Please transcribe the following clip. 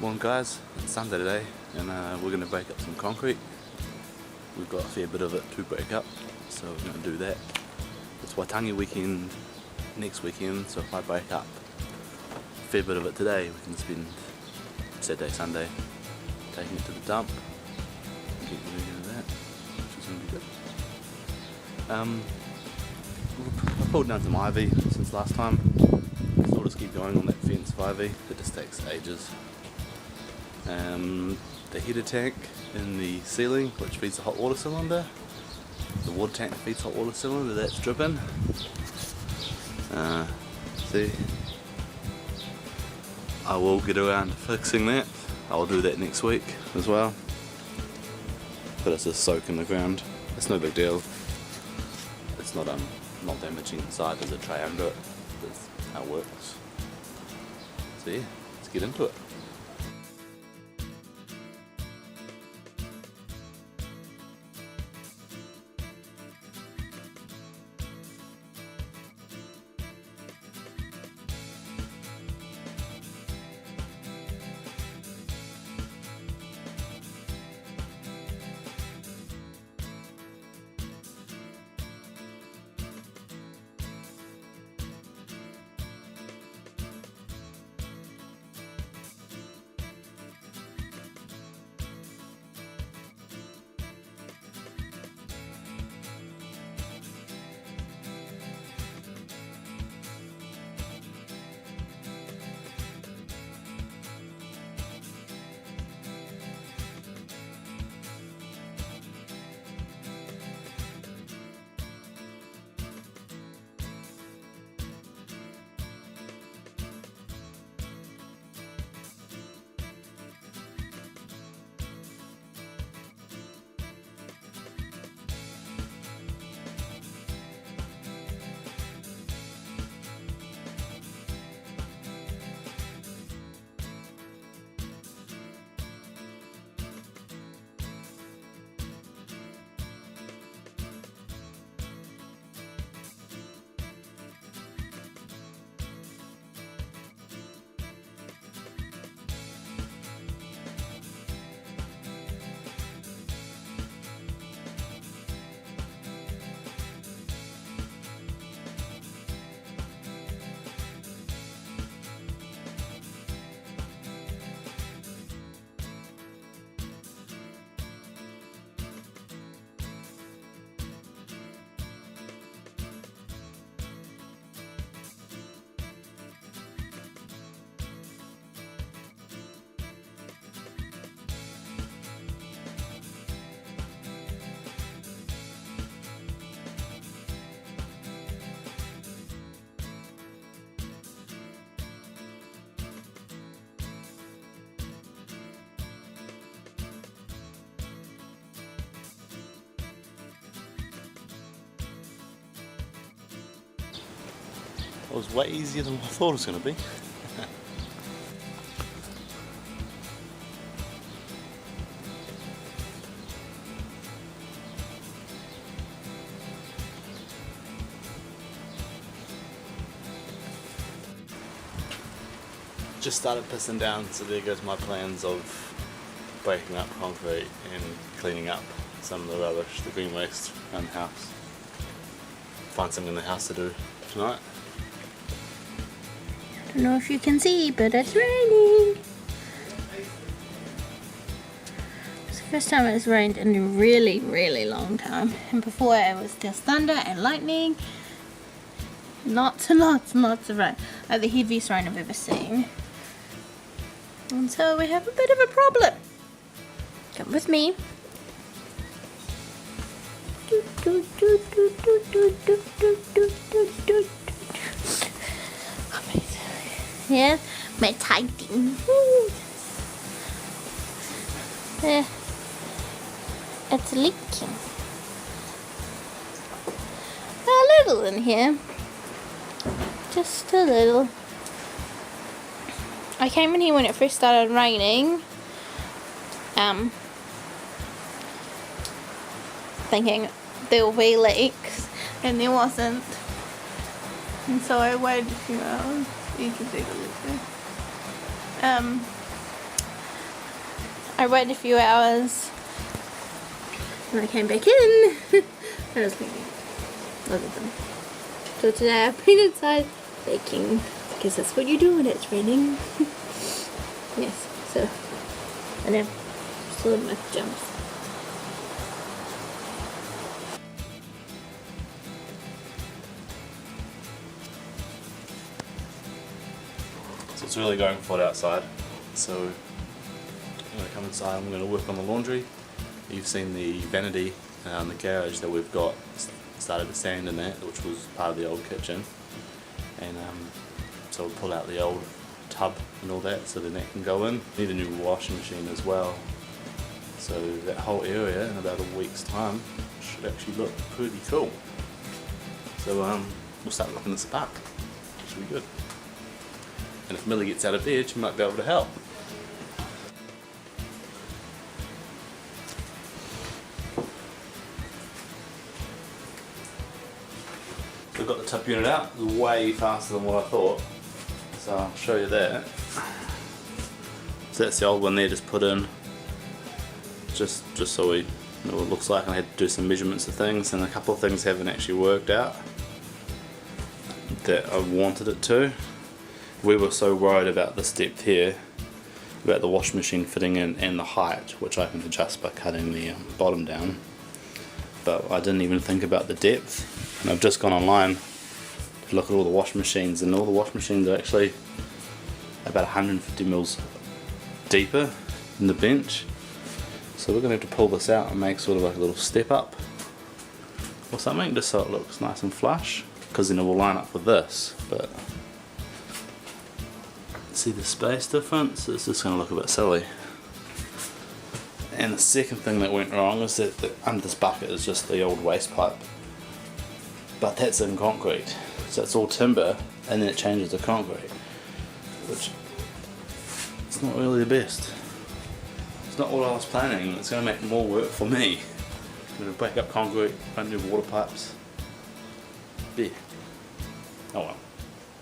Morning guys, it's Sunday today and we're going to break up some concrete. We've got a fair bit of it to break up, so we're going to do that. It's Waitangi weekend next weekend, so if I break up a fair bit of it today, we can spend Saturday, Sunday taking it to the dump and getting rid of that, which is going to be good. I pulled down some ivy since last time, so we'll just keep going on that fence of ivy. It just takes ages. The heater tank in the ceiling, which feeds the hot water cylinder, the water tank feeds hot water cylinder, that's dripping. See, I will get around to fixing that. I'll do that next week as well, but it's just soaking the ground. It's no big deal. It's not damaging inside. There's a tray under it. That's how it works. So yeah, let's get into it. It was way easier than I thought it was going to be. Just started pissing down, so there goes my plans of breaking up concrete and cleaning up some of the rubbish, the green waste around the house. Find something in the house to do tonight. I don't know if you can see, but it's raining. It's the first time it's rained in a really, really long time. And before it was just thunder and lightning. Lots and lots and lots of rain. Like the heaviest rain I've ever seen. And so we have a bit of a problem. Come with me. Yeah, my tighting. It's leaking. A little in here. Just a little. I came in here when it first started raining. Thinking there will be leaks, and there wasn't. And so I waited a few hours. You can see the leak there. I waited a few hours and I came back in. I was cleaning. Look at them. So today I've been inside baking because that's what you do when it's raining. Yes, so and I'm still in my pajamas. So it's really going for it outside. So I'm going to come inside, I'm going to work on the laundry. You've seen the vanity in the garage that we've got started to sand in that, which was part of the old kitchen. And so we'll pull out the old tub and all that so then that can go in. Need a new washing machine as well. So that whole area in about a week's time should actually look pretty cool. So we'll start looking this apart. Should be good. And if Millie gets out of bed, she might be able to help. We've got the tip unit out, it's way faster than what I thought. So I'll show you that. So that's the old one there, just put in, just so we know what it looks like. And I had to do some measurements of things, and a couple of things haven't actually worked out that I wanted it to. We were so worried about this depth here, about the washing machine fitting in and the height, which I can adjust by cutting the bottom down. But I didn't even think about the depth. And I've just gone online to look at all the washing machines, and all the washing machines are actually about 150 mils deeper than the bench. So we're going to have to pull this out and make sort of like a little step up or something, just so it looks nice and flush, because then it will line up with this. But see the space difference? It's just going to look a bit silly. And the second thing that went wrong is that under this bucket is just the old waste pipe. But that's in concrete, so it's all timber and then it changes to concrete, which it's not really the best. It's not what I was planning. It's going to make more work for me. I'm going to break up concrete, run new water pipes. Yeah. Oh well.